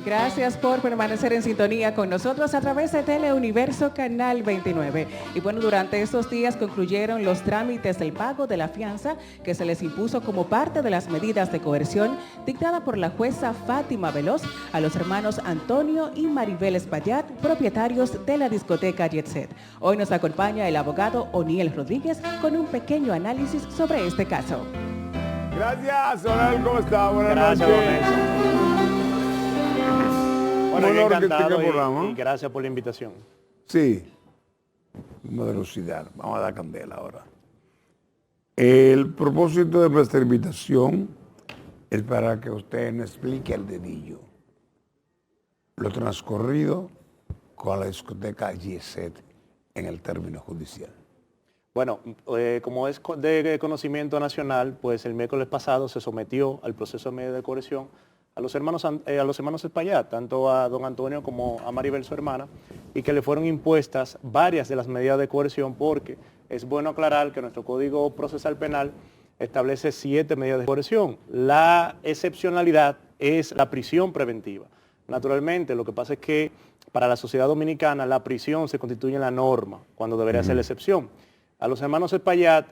Gracias por permanecer en sintonía con nosotros a través de Teleuniverso Canal 29. Y bueno, durante estos días concluyeron los trámites del pago de la fianza que se les impuso como parte de las medidas de coerción dictada por la jueza Fátima Veloz a los hermanos Antonio y Maribel Espaillat, propietarios de la discoteca Jet Set. Hoy nos acompaña el abogado Oniel Rodríguez con un pequeño análisis sobre este caso. Gracias, Oniel, ¿cómo está? Buenas noches. Bueno, encantado y gracias por la invitación. Sí, velocidad. Vamos a dar candela ahora. El propósito de nuestra invitación es para que usted nos explique al dedillo lo transcurrido con la discoteca Jet Set en el término judicial. Bueno, como es de conocimiento nacional, pues el miércoles pasado se sometió al proceso de medida de coerción a los hermanos Espaillat, tanto a don Antonio como a Maribel, su hermana, y que le fueron impuestas varias de las medidas de coerción, porque es bueno aclarar que nuestro Código Procesal Penal establece 7 medidas de coerción. La excepcionalidad es la prisión preventiva. Naturalmente, lo que pasa es que para la sociedad dominicana la prisión se constituye en la norma, cuando debería ser la excepción. A los hermanos Espaillat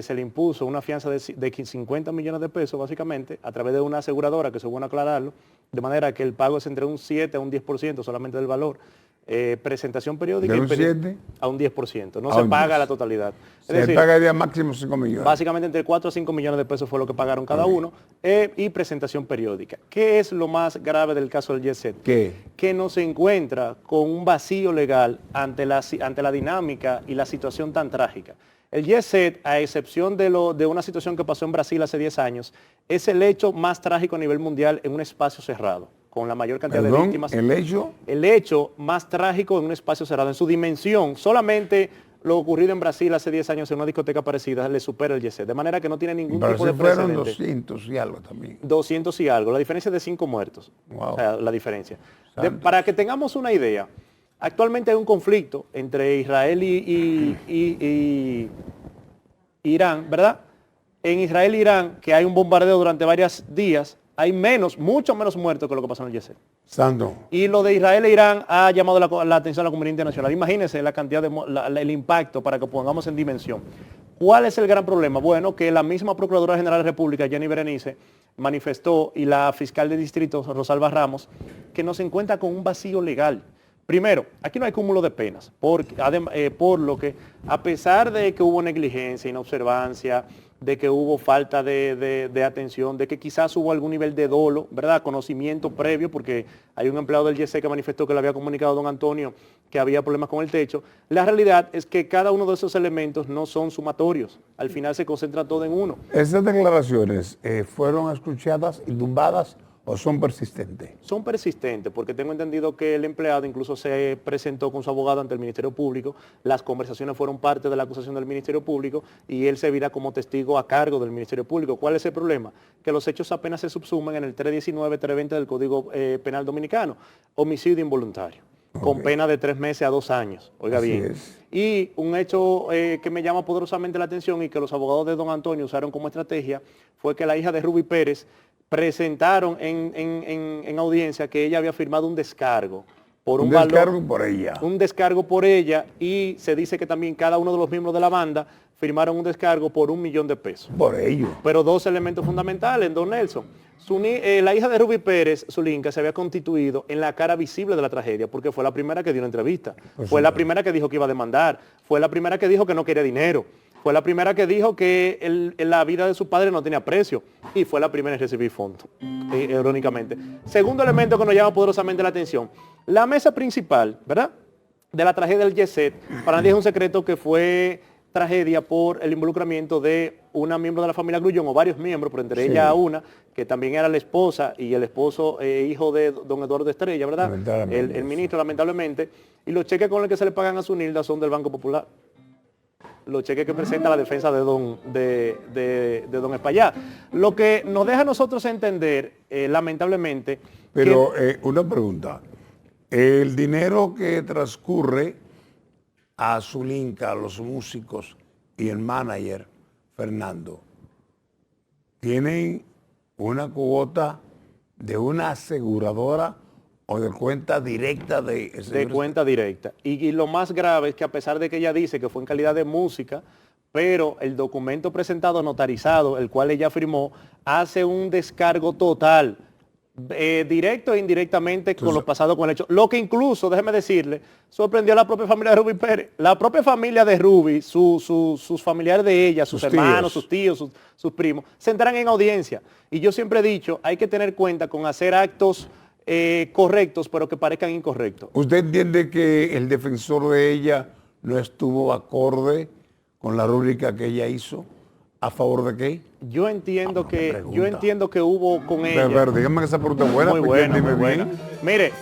se le impuso una fianza de 50 millones de pesos, básicamente, a través de una aseguradora, que es bueno aclararlo, de manera que el pago es entre un 7 a un 10% solamente del valor. Presentación periódica. ¿De un 7? A un 10%. No se paga la totalidad. Se paga el máximo 5 millones. Básicamente entre 4 a 5 millones de pesos fue lo que pagaron cada uno. Y presentación periódica. ¿Qué es lo más grave del caso del Jet Set? ¿Qué? Que no se encuentra con un vacío legal ante la dinámica y la situación tan trágica. El Jet Set, a excepción de una situación que pasó en Brasil hace 10 años, es el hecho más trágico a nivel mundial en un espacio cerrado, con la mayor cantidad de víctimas. ¿El hecho? El hecho más trágico en un espacio cerrado, en su dimensión. Solamente lo ocurrido en Brasil hace 10 años en una discoteca parecida le supera el Jet Set, de manera que no tiene ningún tipo de precedente. Fueron 200 y algo también. 200 y algo, la diferencia es de 5 muertos. Wow. O sea, la diferencia. Para que tengamos una idea, actualmente hay un conflicto entre Israel y Irán, ¿verdad? En Israel e Irán, que hay un bombardeo durante varios días, hay mucho menos muertos que lo que pasó en el Jet Set. Santo. Y lo de Israel e Irán ha llamado la atención a la comunidad internacional. Imagínense la cantidad el impacto para que pongamos en dimensión. ¿Cuál es el gran problema? Bueno, que la misma Procuradora General de la República, Jenny Berenice, manifestó, y la fiscal de distrito, Rosalba Ramos, que no se encuentra con un vacío legal. Primero, aquí no hay cúmulo de penas, por lo que, a pesar de que hubo negligencia, inobservancia, de que hubo falta de atención, de que quizás hubo algún nivel de dolo, ¿verdad? Conocimiento previo, porque hay un empleado del YC que manifestó que le había comunicado a don Antonio que había problemas con el techo. La realidad es que cada uno de esos elementos no son sumatorios. Al final se concentra todo en uno. ¿Esas declaraciones fueron escuchadas y tumbadas o son persistentes? Son persistentes, porque tengo entendido que el empleado incluso se presentó con su abogado ante el Ministerio Público, las conversaciones fueron parte de la acusación del Ministerio Público y él servirá como testigo a cargo del Ministerio Público. ¿Cuál es el problema? Que los hechos apenas se subsumen en el 319, 320 del Código Penal Dominicano, homicidio involuntario, con pena de 3 meses a 2 años, oiga Así bien. es. Y un hecho que me llama poderosamente la atención y que los abogados de don Antonio usaron como estrategia fue que la hija de Ruby Pérez presentaron en audiencia que ella había firmado un descargo por un descargo por ella. Un descargo por ella, y se dice que también cada uno de los miembros de la banda firmaron un descargo por $1 millón de pesos. Por ello. Pero 2 elementos fundamentales, don Nelson. La hija de Ruby Pérez, Zulinka, se había constituido en la cara visible de la tragedia, porque fue la primera que dio una entrevista, fue la primera que dijo que iba a demandar, fue la primera que dijo que no quería dinero, fue la primera que dijo que la vida de su padre no tenía precio, y fue la primera en recibir fondos, irónicamente. Segundo elemento que nos llama poderosamente la atención, la mesa principal, ¿verdad?, de la tragedia del Jet Set, para nadie es un secreto que fue tragedia por el involucramiento de una miembro de la familia Grullón, o varios miembros, pero entre ella una, que también era la esposa y el esposo hijo de don Eduardo Estrella, ¿verdad? El ministro, lamentablemente, y los cheques con los que se le pagan a Zunilda son del Banco Popular. Los cheques que presenta la defensa de don Espaillat. Lo que nos deja a nosotros entender, lamentablemente... Pero una pregunta. El dinero que transcurre a Zulinka, a los músicos y el manager, Fernando, tienen una cuota de una aseguradora o de cuenta directa de ese de cuenta directa. Y lo más grave es que a pesar de que ella dice que fue en calidad de música, pero el documento presentado notarizado, el cual ella firmó, hace un descargo total, directo e indirectamente con lo pasado con el hecho. Lo que incluso, déjeme decirle, sorprendió a la propia familia de Ruby Pérez. La propia familia de Ruby, sus familiares de ella, sus hermanos, sus tíos, sus primos, se enteran en audiencia. Y yo siempre he dicho, hay que tener cuenta con hacer actos correctos, pero que parezcan incorrectos. ¿Usted entiende que el defensor de ella no estuvo acorde con la rúbrica que ella hizo? ¿A favor de qué? Yo entiendo que hubo con ella. Pero dígame que esa pregunta es buena. Muy buena, muy buena. Mire,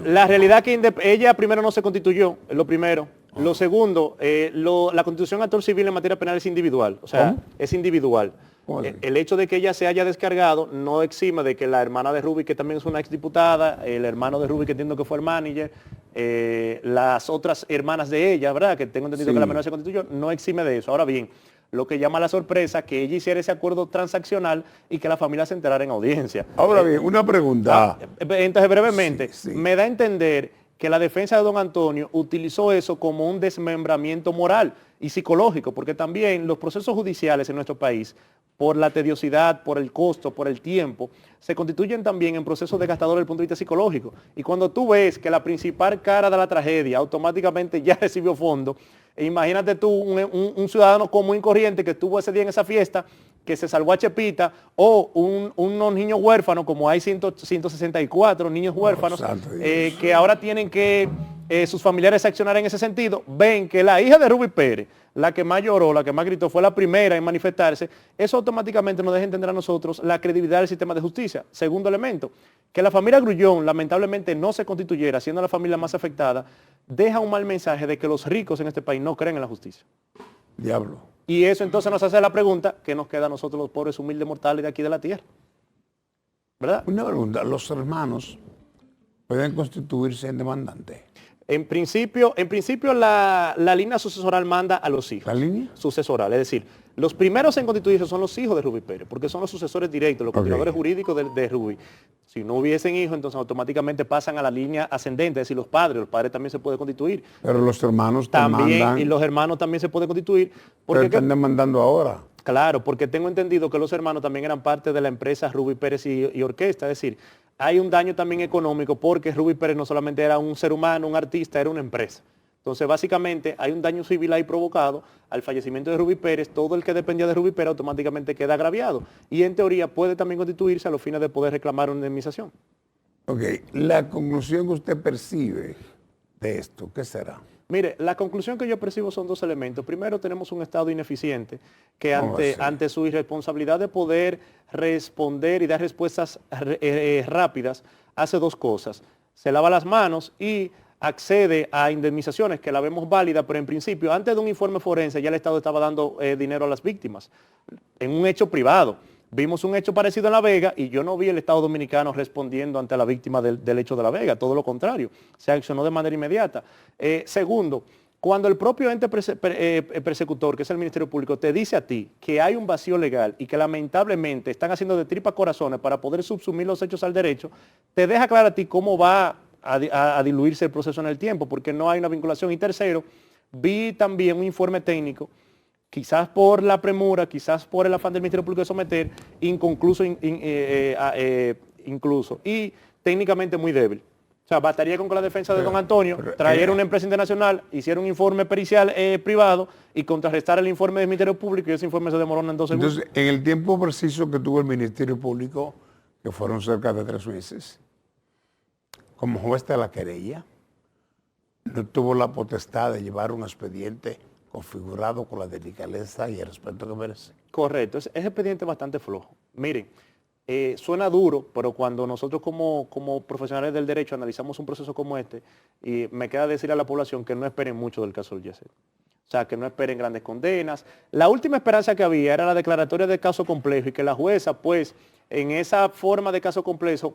la realidad que ella primero no se constituyó, es lo primero. Lo segundo, la constitución actor civil en materia penal es individual, o sea, es individual. El hecho de que ella se haya descargado no exime de que la hermana de Ruby, que también es una exdiputada, el hermano de Ruby, que entiendo que fue el manager, las otras hermanas de ella, ¿verdad? Que tengo entendido que la menor se constituyó, no exime de eso. Ahora bien, lo que llama la sorpresa, que ella hiciera ese acuerdo transaccional y que la familia se enterara en audiencia. Ahora bien, una pregunta. Entonces, brevemente, me da a entender que la defensa de don Antonio utilizó eso como un desmembramiento moral y psicológico, porque también los procesos judiciales en nuestro país, por la tediosidad, por el costo, por el tiempo, se constituyen también en procesos desgastadores desde el punto de vista psicológico. Y cuando tú ves que la principal cara de la tragedia automáticamente ya recibió fondo, imagínate tú un ciudadano común y corriente que estuvo ese día en esa fiesta, que se salvó a Chepita, o unos niños huérfanos, como hay 164 niños huérfanos, que ahora tienen que sus familiares accionar en ese sentido, ven que la hija de Ruby Pérez, la que más lloró, la que más gritó, fue la primera en manifestarse, eso automáticamente nos deja entender a nosotros la credibilidad del sistema de justicia. Segundo elemento, que la familia Grullón lamentablemente no se constituyera, siendo la familia más afectada, deja un mal mensaje de que los ricos en este país no creen en la justicia. Diablo. Y eso entonces nos hace la pregunta, ¿qué nos queda a nosotros los pobres humildes mortales de aquí de la tierra? ¿Verdad? Una pregunta, ¿los hermanos pueden constituirse en demandantes? En principio la línea sucesoral manda a los hijos. ¿La línea? Sucesoral, es decir, los primeros en constituirse son los hijos de Ruby Pérez, porque son los sucesores directos, los continuadores jurídicos de Ruby. Si no hubiesen hijos, entonces automáticamente pasan a la línea ascendente, es decir, los padres también se pueden constituir. Pero los hermanos también, y los hermanos también se pueden constituir. Pero están demandando ahora. Claro, porque tengo entendido que los hermanos también eran parte de la empresa Ruby Pérez y Orquesta, es decir, hay un daño también económico porque Ruby Pérez no solamente era un ser humano, un artista, era una empresa. Entonces, básicamente, hay un daño civil ahí provocado al fallecimiento de Ruby Pérez. Todo el que dependía de Ruby Pérez automáticamente queda agraviado. Y en teoría puede también constituirse a los fines de poder reclamar una indemnización. Ok, la conclusión que usted percibe de esto, ¿qué será? Mire, la conclusión que yo percibo son dos elementos. Primero, tenemos un Estado ineficiente que ante su irresponsabilidad de poder responder y dar respuestas rápidas, hace dos cosas. Se lava las manos y accede a indemnizaciones que la vemos válida, pero en principio, antes de un informe forense, ya el Estado estaba dando dinero a las víctimas en un hecho privado. Vimos un hecho parecido en La Vega y yo no vi el Estado Dominicano respondiendo ante la víctima del hecho de La Vega, todo lo contrario, se accionó de manera inmediata. Segundo, cuando el propio ente persecutor, que es el Ministerio Público, te dice a ti que hay un vacío legal y que lamentablemente están haciendo de tripas corazones para poder subsumir los hechos al derecho, te deja claro a ti cómo va a diluirse el proceso en el tiempo, porque no hay una vinculación. Y tercero, vi también un informe técnico, quizás por la premura, quizás por el afán del Ministerio Público de someter, inconcluso incluso, y técnicamente muy débil. O sea, bastaría con que la defensa de don Antonio trajera una empresa internacional, hiciera un informe pericial privado y contrarrestar el informe del Ministerio Público, y ese informe se demoró en 2 segundos. Entonces, en el tiempo preciso que tuvo el Ministerio Público, que fueron cerca de 3 meses, como juez de la querella, no tuvo la potestad de llevar un expediente configurado con la delicadeza y el respeto que merece. Correcto, es expediente bastante flojo. Miren, suena duro, pero cuando nosotros como profesionales del derecho analizamos un proceso como este, y me queda decir a la población que no esperen mucho del caso del Yesel. O sea, que no esperen grandes condenas. La última esperanza que había era la declaratoria de caso complejo y que la jueza, pues, en esa forma de caso complejo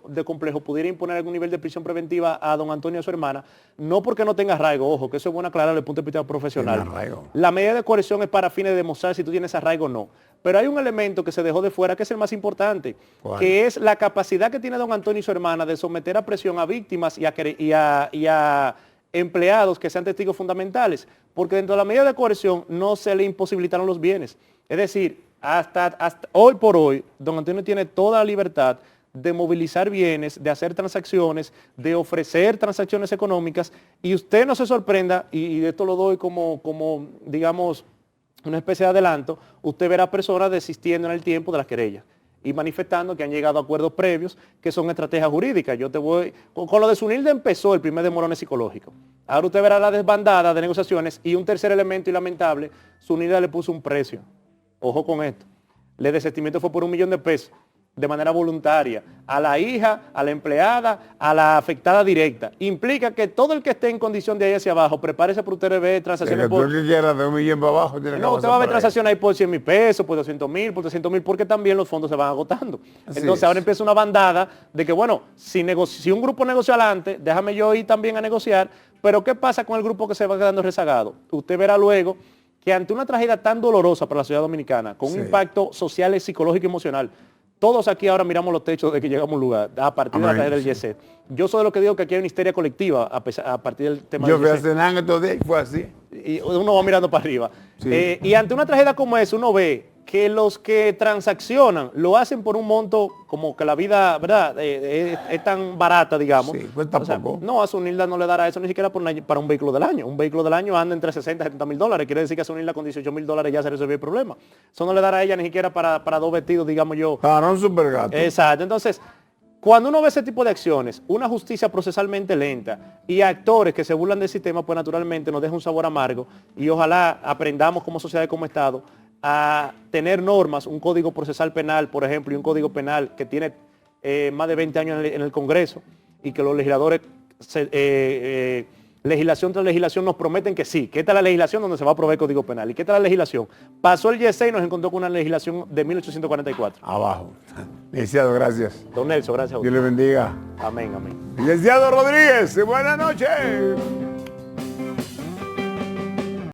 pudiera imponer algún nivel de prisión preventiva a don Antonio y a su hermana, no porque no tenga arraigo, ojo, que eso es bueno aclarar desde el punto de vista profesional. La medida de coerción es para fines de demostrar si tú tienes arraigo o no. Pero hay un elemento que se dejó de fuera que es el más importante, ¿Cuál? que es la capacidad que tiene don Antonio y su hermana de someter a presión a víctimas y a empleados que sean testigos fundamentales, porque dentro de la medida de coerción no se le imposibilitaron los bienes. Es decir, hasta hoy por hoy, don Antonio tiene toda la libertad de movilizar bienes, de hacer transacciones, de ofrecer transacciones económicas, y usted no se sorprenda, y de esto lo doy como digamos, una especie de adelanto, usted verá personas desistiendo en el tiempo de las querellas y manifestando que han llegado a acuerdos previos que son estrategias jurídicas. Yo te voy, con lo de Zunilda empezó el primer desmorone psicológico. Ahora usted verá la desbandada de negociaciones y un tercer elemento y lamentable, Zunilda le puso un precio. Ojo con esto. El desistimiento fue por $1 millón de manera voluntaria, a la hija, a la empleada, a la afectada directa. Implica que todo el que esté en condición de ahí hacia abajo, prepárese para usted ver transacciones por... Tú que quieras de $1 millón para abajo, tiene que no, usted va a ver por ahí. transacciones ahí por 100 mil pesos, por 200 mil, por 300 mil, porque también los fondos se van agotando. Así Entonces es. ahora empieza una bandada de que, bueno, si un grupo negocia adelante, déjame yo ir también a negociar, pero ¿qué pasa con el grupo que se va quedando rezagado? Usted verá luego que ante una tragedia tan dolorosa para la sociedad dominicana, con un impacto social, psicológico y emocional, todos aquí ahora miramos los techos de que llegamos a un lugar, a partir de la tragedia del YC. Yo soy de lo que digo que aquí hay una histeria colectiva a partir del tema Yo del fui a YC. cenar estos días y fue así. Y uno va mirando para arriba. Sí. Y ante una tragedia como esa, uno ve que los que transaccionan lo hacen por un monto como que la vida, ¿verdad? Es tan barata, digamos. Sí, pues tampoco. No, a Zunilda no le dará eso ni siquiera para un vehículo del año. Un vehículo del año anda entre 60 y 70 mil dólares. Quiere decir que a Zunilda con 18 mil dólares ya se resolvió el problema. Eso no le dará a ella ni siquiera para 2 vestidos, digamos yo. Para un supergato. Exacto. Entonces, cuando uno ve ese tipo de acciones, una justicia procesalmente lenta y actores que se burlan del sistema, pues naturalmente nos deja un sabor amargo y ojalá aprendamos como sociedad y como Estado a tener normas, un código procesal penal, por ejemplo, y un código penal que tiene más de 20 años en el Congreso y que los legisladores, legislación tras legislación, nos prometen que sí, que esta es la legislación donde se va a aprobar el código penal. ¿Y qué tal la legislación? Pasó el Y6 y nos encontró con una legislación de 1844. Abajo. Licenciado, gracias. Don Nelson, gracias a Dios usted. le bendiga. Amén, amén. Licenciado Rodríguez, buenas noches.